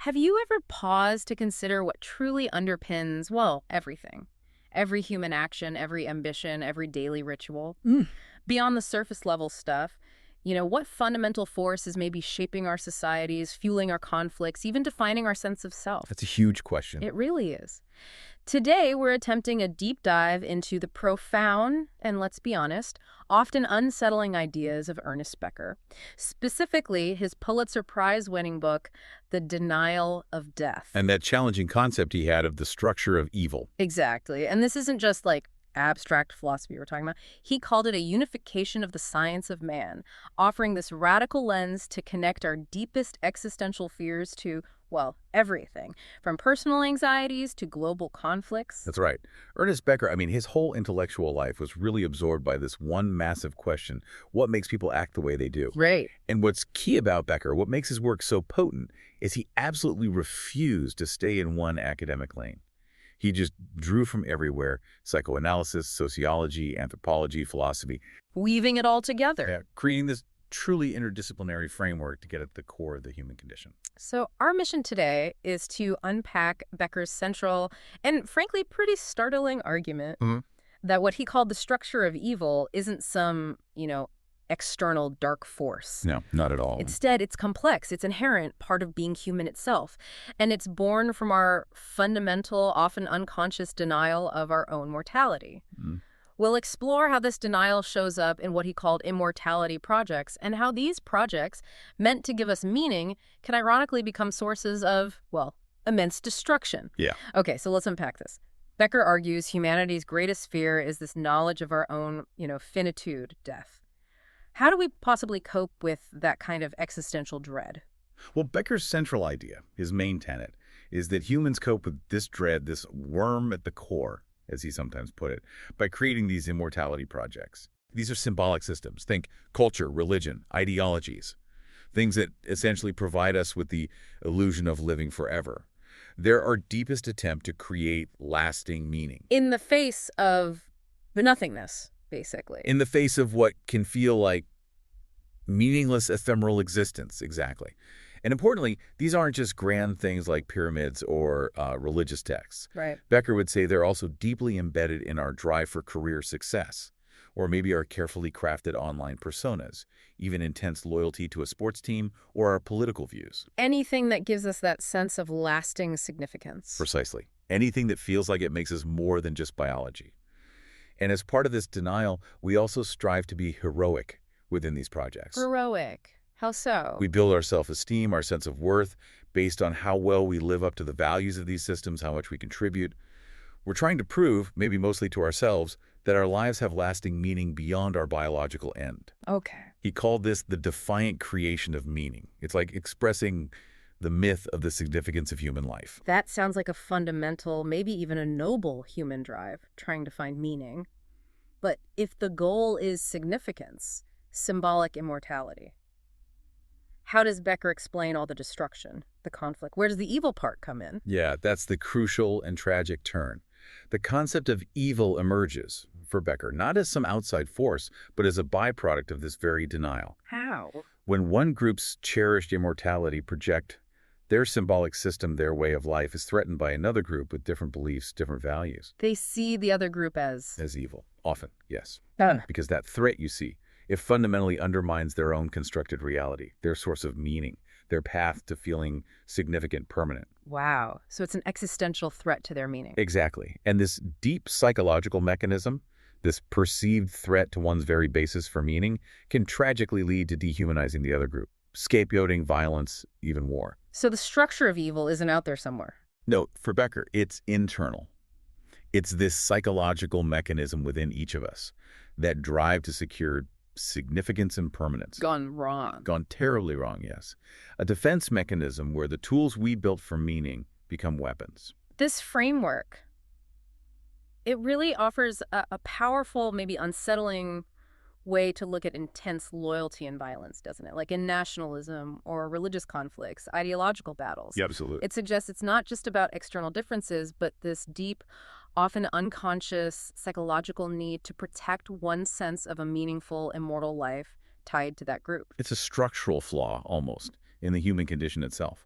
Have you ever paused to consider what truly underpins, well, everything? Every human action, every ambition, every daily ritual? Mm, Beyond the surface level stuff, what fundamental force is maybe shaping our societies, fueling our conflicts, even defining our sense of self? that's a huge question. It really is. Today, we're attempting a deep dive into the profound, and let's be honest, often unsettling ideas of Ernest Becker. Specifically, his Pulitzer Prize-winning book, The Denial of Death. And that challenging concept he had of the structure of evil. Exactly. And this isn't just like abstract philosophy we're talking about. He called it a unification of the science of man, offering this radical lens to connect our deepest existential fears to, well, everything, from personal anxieties to global conflicts. That's right. Ernest Becker, his whole intellectual life was really absorbed by this one massive question: what makes people act the way they do? Right. And what's key about Becker, what makes his work so potent, is he absolutely refused to stay in one academic lane. He just drew from everywhere: psychoanalysis, sociology, anthropology, philosophy. Weaving it all together. Yeah, creating this truly interdisciplinary framework to get at the core of the human condition. So our mission today is to unpack Becker's central and frankly pretty startling argument that what he called the structure of evil isn't some, external dark force. No, not at all. Instead, it's complex, it's inherent, part of being human itself. And it's born from our fundamental, often unconscious denial of our own mortality. Mm. We'll explore how this denial shows up in what he called immortality projects and how these projects, meant to give us meaning, can ironically become sources of, well, immense destruction. Yeah. Okay, so let's unpack this. Becker argues humanity's greatest fear is this knowledge of our own, finitude, death. How do we possibly cope with that kind of existential dread? Well, Becker's central idea, his main tenet, is that humans cope with this dread, this worm at the core, as he sometimes put it, by creating these immortality projects. These are symbolic systems. Think culture, religion, ideologies, things that essentially provide us with the illusion of living forever. They're our deepest attempt to create lasting meaning. In the face of nothingness, basically. In the face of what can feel like meaningless, ephemeral existence, exactly. And importantly, these aren't just grand things like pyramids or religious texts. Right. Becker would say they're also deeply embedded in our drive for career success, or maybe our carefully crafted online personas, even intense loyalty to a sports team or our political views. Anything that gives us that sense of lasting significance. Precisely. Anything that feels like it makes us more than just biology. And as part of this denial, we also strive to be heroic within these projects. Heroic. How so? We build our self-esteem, our sense of worth, based on how well we live up to the values of these systems, how much we contribute. We're trying to prove, maybe mostly to ourselves, that our lives have lasting meaning beyond our biological end. Okay. He called this the defiant creation of meaning. It's like expressing the myth of the significance of human life. That sounds like a fundamental, maybe even a noble human drive, trying to find meaning. But if the goal is significance, symbolic immortality, how does Becker explain all the destruction, the conflict? Where does the evil part come in? Yeah, that's the crucial and tragic turn. The concept of evil emerges, for Becker, not as some outside force, but as a byproduct of this very denial. How? When one group's cherished immortality project their symbolic system, their way of life, is threatened by another group with different beliefs, different values. They see the other group as Evil. Often, yes. Ah. Because that threat you see, it fundamentally undermines their own constructed reality, their source of meaning, their path to feeling significant, permanent. Wow. So it's an existential threat to their meaning. Exactly. And this deep psychological mechanism, this perceived threat to one's very basis for meaning, can tragically lead to dehumanizing the other group, scapegoating, violence, even war. So the structure of evil isn't out there somewhere. No, for Becker, it's internal. It's this psychological mechanism within each of us, that drive to secure significance and permanence. Gone wrong. Gone terribly wrong, yes. A defense mechanism where the tools we built for meaning become weapons. This framework, it really offers a powerful, maybe unsettling way to look at intense loyalty and violence, doesn't it? Like in nationalism or religious conflicts, ideological battles. Yeah, absolutely. It suggests it's not just about external differences, but this deep, often unconscious psychological need to protect one's sense of a meaningful, immortal life tied to that group. It's a structural flaw, almost, in the human condition itself.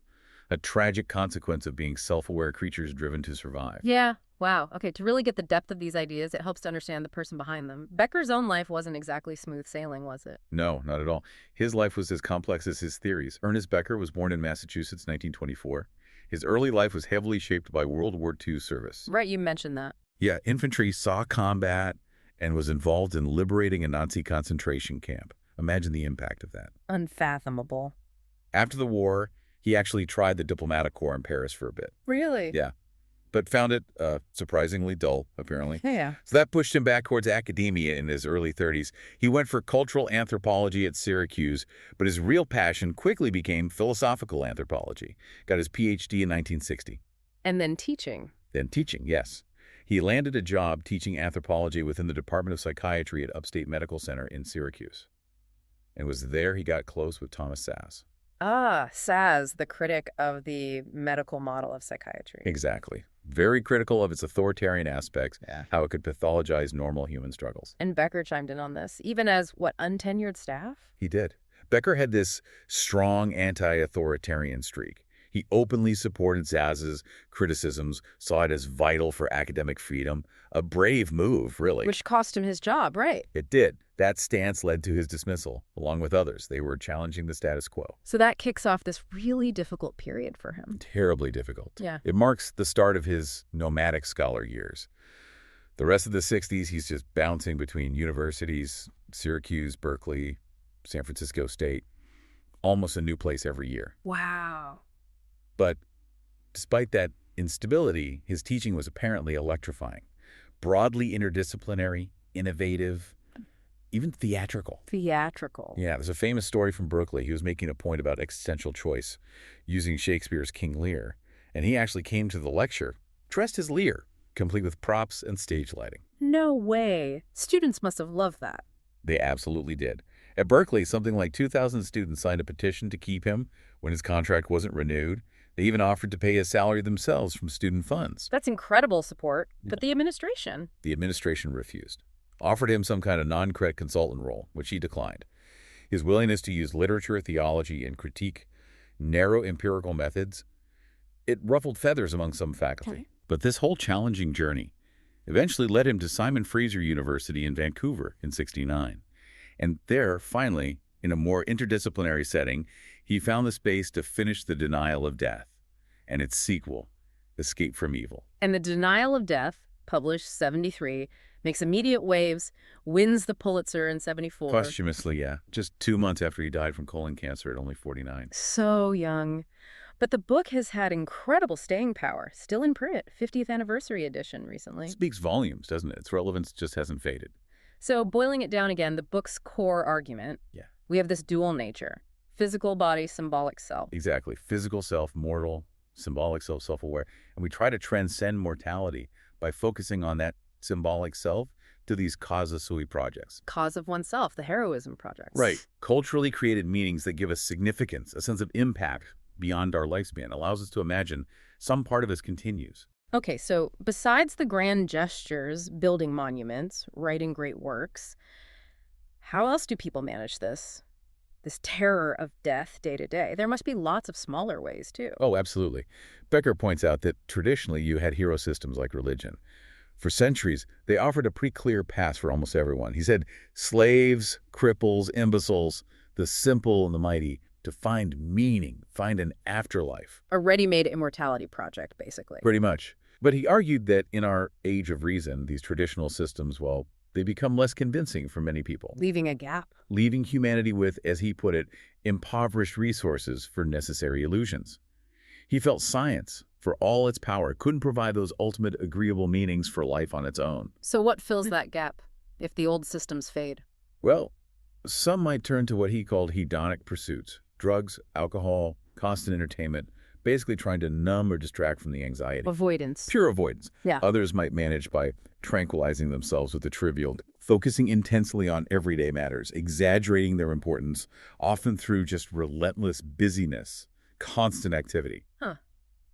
a tragic consequence of being self-aware creatures driven to survive. Yeah. Wow. Okay, to really get the depth of these ideas, it helps to understand the person behind them. Becker's own life wasn't exactly smooth sailing, was it? No, not at all. His life was as complex as his theories. Ernest Becker was born in Massachusetts, 1924. His early life was heavily shaped by World War II service. Right, you mentioned that. Yeah, infantry, saw combat, and was involved in liberating a Nazi concentration camp. Imagine the impact of that. Unfathomable. After the war, he actually tried the diplomatic corps in Paris for a bit. Really? Yeah, but found it surprisingly dull, apparently. Yeah. So that pushed him back towards academia in his early 30s. He went for cultural anthropology at Syracuse, but his real passion quickly became philosophical anthropology. Got his PhD in 1960. And then teaching. Then teaching, yes. He landed a job teaching anthropology within the Department of Psychiatry at Upstate Medical Center in Syracuse. And it was there he got close with Thomas Szasz. Ah, Szasz, the critic of the medical model of psychiatry. Exactly. Very critical of its authoritarian aspects, Yeah. how it could pathologize normal human struggles. And Becker chimed in on this, even as, what, untenured staff? He did. Becker had this strong anti-authoritarian streak. He openly supported Szasz's criticisms, saw it as vital for academic freedom. A brave move, really. Which cost him his job, right? It did. That stance led to his dismissal, along with others. They were challenging the status quo. So that kicks off this really difficult period for him. Terribly difficult. Yeah. It marks the start of his nomadic scholar years. The rest of the 60s, he's just bouncing between universities, Syracuse, Berkeley, San Francisco State, almost a new place every year. Wow. But despite that instability, his teaching was apparently electrifying. Broadly interdisciplinary, innovative, even theatrical. Theatrical. Yeah, there's a famous story from Berkeley. He was making a point about existential choice using Shakespeare's King Lear. And he actually came to the lecture dressed as Lear, complete with props and stage lighting. No way. Students must have loved that. They absolutely did. At Berkeley, something like 2,000 students signed a petition to keep him when his contract wasn't renewed. They even offered to pay his salary themselves from student funds. That's incredible support. But the administration? The administration refused. Offered him some kind of non-credit consultant role, which he declined. His willingness to use literature, theology, and critique narrow empirical methods, it ruffled feathers among some faculty. Okay. But this whole challenging journey eventually led him to Simon Fraser University in Vancouver in '69. And there, finally, in a more interdisciplinary setting, he found the space to finish The Denial of Death and its sequel, Escape from Evil. And The Denial of Death, published 73, makes immediate waves, wins the Pulitzer in 74. Posthumously, yeah. Just 2 months after he died from colon cancer at only 49. So young. But the book has had incredible staying power. Still in print, 50th anniversary edition recently. It speaks volumes, doesn't it? Its relevance just hasn't faded. So boiling it down again, the book's core argument, we have this dual nature, physical body, symbolic self. Exactly. Physical self, mortal, symbolic self, self-aware. And we try to transcend mortality by focusing on that symbolic self to these causa sui projects. Cause of oneself, the heroism projects. Right. Culturally created meanings that give us significance, a sense of impact beyond our lifespan, allows us to imagine some part of us continues. Okay, so besides the grand gestures, building monuments, writing great works, how else do people manage this? This terror of death day to day. There must be lots of smaller ways, too. Oh, absolutely. Becker points out that traditionally you had hero systems like religion. For centuries, they offered a pretty clear path for almost everyone. He said, slaves, cripples, imbeciles, the simple and the mighty, to find meaning, find an afterlife. A ready-made immortality project, basically. Pretty much. But he argued that in our age of reason, these traditional systems, well, they become less convincing for many people. Leaving a gap. Leaving humanity with, as he put it, impoverished resources for necessary illusions. He felt science, for all its power, couldn't provide those ultimate agreeable meanings for life on its own. So what fills that gap if the old systems fade? Well, some might turn to what he called hedonic pursuits. Drugs, alcohol, constant entertainment, basically trying to numb or distract from the anxiety. Avoidance. Pure avoidance. Yeah. Others might manage by tranquilizing themselves with the trivial, focusing intensely on everyday matters, exaggerating their importance, often through just relentless busyness, constant activity. Huh.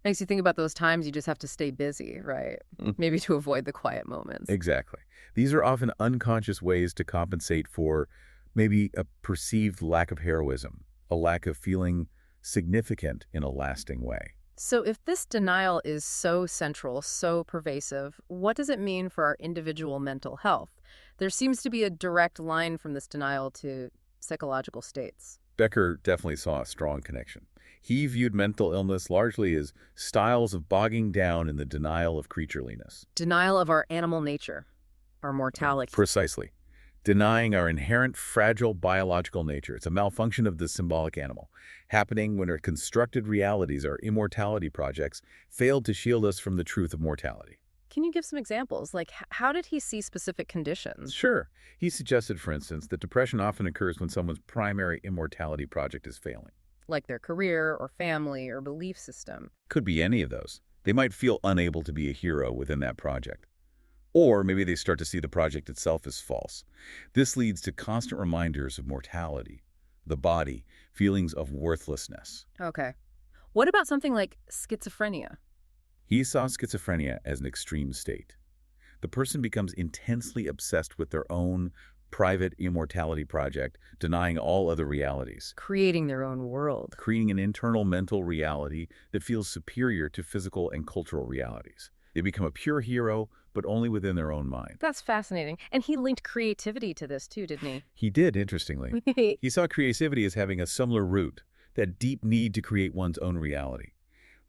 Makes you think about those times you just have to stay busy, right? Maybe to avoid the quiet moments. Exactly. These are often unconscious ways to compensate for maybe a perceived lack of heroism, a lack of feeling significant in a lasting way. So if this denial is so central, so pervasive, what does it mean for our individual mental health? There seems to be a direct line from this denial to psychological states. Becker definitely saw a strong connection. He viewed mental illness largely as styles of bogging down in the denial of creatureliness. Denial of our animal nature, our mortality. Precisely. Denying our inherent fragile biological nature. It's a malfunction of the symbolic animal, happening when our constructed realities, our immortality projects, failed to shield us from the truth of mortality. Can you give some examples? Like, how did he see specific conditions? Sure. He suggested, for instance, that depression often occurs when someone's primary immortality project is failing. Like their career or family or belief system. Could be any of those. They might feel unable to be a hero within that project. Or maybe they start to see the project itself as false. This leads to constant reminders of mortality, the body, feelings of worthlessness. Okay. What about something like schizophrenia? He saw schizophrenia as an extreme state. The person becomes intensely obsessed with their own private immortality project, denying all other realities. Creating their own world. Creating an internal mental reality that feels superior to physical and cultural realities. They become a pure hero, but only within their own mind. That's fascinating. And he linked creativity to this too, didn't he? He did, interestingly. He saw creativity as having a similar root, that deep need to create one's own reality.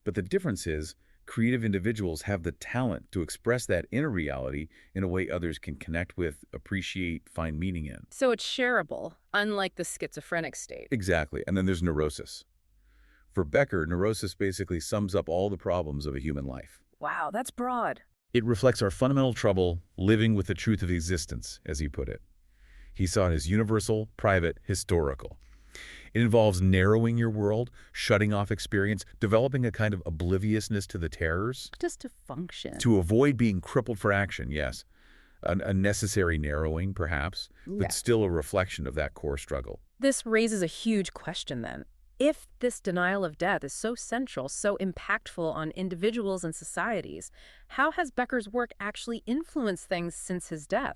But the difference is, creative individuals have the talent to express that inner reality in a way others can connect with, appreciate, find meaning in. So it's shareable, unlike the schizophrenic state. Exactly. And then there's neurosis. For Becker, neurosis basically sums up all the problems of a human life. Wow, that's broad. It reflects our fundamental trouble living with the truth of existence, as he put it. He saw it as universal, private, historical. It involves narrowing your world, shutting off experience, developing a kind of obliviousness to the terrors. Just to function. To avoid being crippled for action, yes. A necessary narrowing, perhaps, but still a reflection of that core struggle. This raises a huge question then. If this denial of death is so central, so impactful on individuals and societies, how has Becker's work actually influenced things since his death?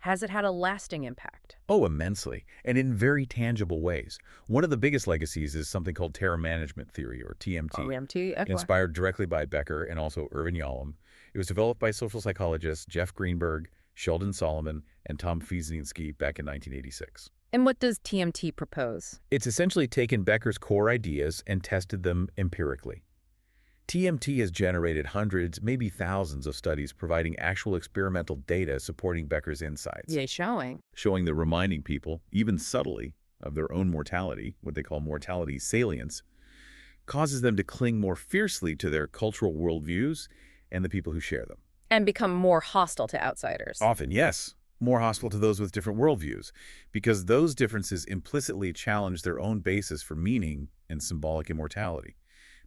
Has it had a lasting impact? Oh, immensely, and in very tangible ways. One of the biggest legacies is something called terror management theory, or TMT. TMT? Inspired directly by Becker and also Irvin Yalom. It was developed by social psychologists Jeff Greenberg, Sheldon Solomon, and Tom Fiesinski back in 1986. And what does TMT propose? It's essentially taken Becker's core ideas and tested them empirically. TMT has generated hundreds, maybe thousands of studies providing actual experimental data supporting Becker's insights. Yay, showing. Showing that reminding people, even subtly, of their own mortality, what they call mortality salience, causes them to cling more fiercely to their cultural worldviews and the people who share them. And become more hostile to outsiders. Often, yes. More hostile to those with different worldviews, because those differences implicitly challenge their own basis for meaning and symbolic immortality.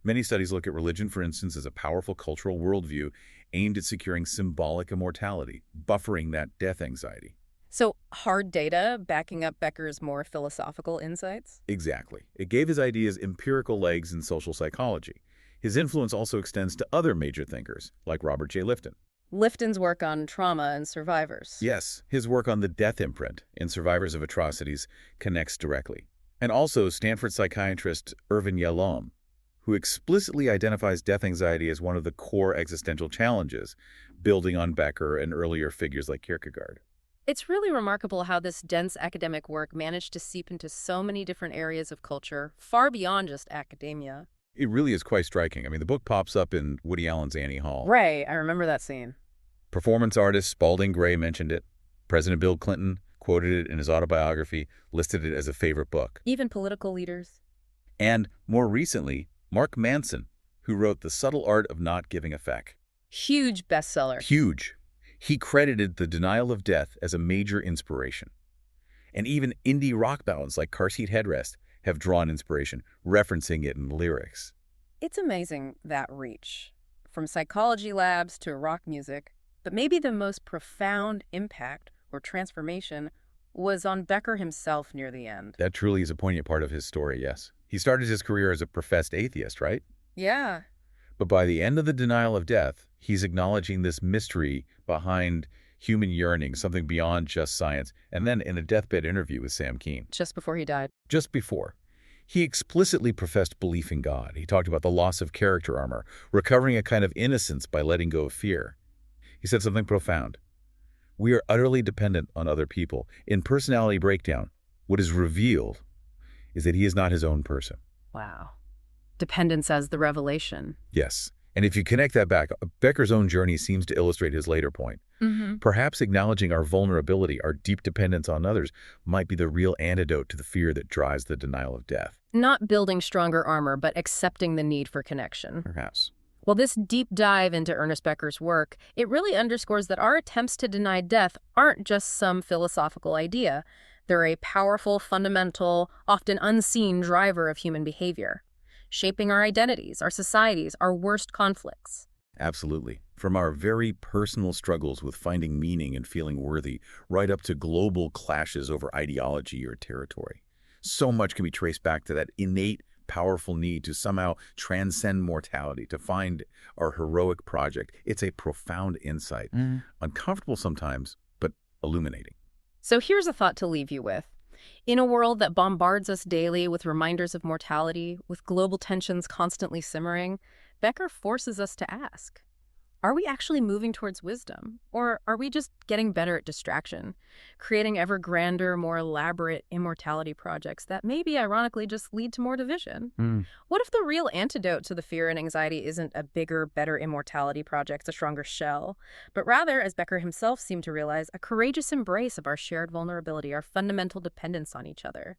Many studies look at religion, for instance, as a powerful cultural worldview aimed at securing symbolic immortality, buffering that death anxiety. So hard data backing up Becker's more philosophical insights? Exactly. It gave his ideas empirical legs in social psychology. His influence also extends to other major thinkers, like Robert J. Lifton. Lifton's work on trauma and survivors. Yes, his work on the death imprint in survivors of atrocities connects directly. And also Stanford psychiatrist Irvin Yalom, who explicitly identifies death anxiety as one of the core existential challenges, building on Becker and earlier figures like Kierkegaard. It's really remarkable how this dense academic work managed to seep into so many different areas of culture, far beyond just academia. It really is quite striking. I mean, the book pops up in Woody Allen's Annie Hall. Right, I remember that scene. Performance artist Spalding Gray mentioned it. President Bill Clinton quoted it in his autobiography, listed it as a favorite book. Even political leaders. And more recently, Mark Manson, who wrote The Subtle Art of Not Giving a Feck. Huge bestseller. Huge. He credited The Denial of Death as a major inspiration. And even indie rock ballads like Car Seat Headrest have drawn inspiration, referencing it in lyrics. It's amazing, that reach. From psychology labs to rock music. But maybe the most profound impact or transformation was on Becker himself near the end. That truly is a poignant part of his story, yes. He started his career as a professed atheist, right? Yeah. But by the end of The Denial of Death, he's acknowledging this mystery behind human yearning, something beyond just science. And then in a deathbed interview with Sam Kean. Just before he died. Just before. He explicitly professed belief in God. He talked about the loss of character armor, recovering a kind of innocence by letting go of fear. He said something profound. We are utterly dependent on other people. In personality breakdown, what is revealed is that he is not his own person. Wow. Dependence as the revelation. Yes. And if you connect that back, Becker's own journey seems to illustrate his later point. Perhaps acknowledging our vulnerability, our deep dependence on others, might be the real antidote to the fear that drives the denial of death. Not building stronger armor, but accepting the need for connection. Perhaps. Well, this deep dive into Ernest Becker's work, it really underscores that our attempts to deny death aren't just some philosophical idea. They're a powerful, fundamental, often unseen driver of human behavior, shaping our identities, our societies, our worst conflicts. Absolutely. From our very personal struggles with finding meaning and feeling worthy, right up to global clashes over ideology or territory. So much can be traced back to that innate, powerful need to somehow transcend mortality, to find our heroic project. It's a profound insight. Uncomfortable sometimes, but illuminating. So here's a thought to leave you with. In a world that bombards us daily with reminders of mortality, with global tensions constantly simmering, Becker forces us to ask, are we actually moving towards wisdom? Or are we just getting better at distraction, creating ever grander, more elaborate immortality projects that maybe ironically just lead to more division? What if the real antidote to the fear and anxiety isn't a bigger, better immortality project, a stronger shell, but rather, as Becker himself seemed to realize, a courageous embrace of our shared vulnerability, our fundamental dependence on each other?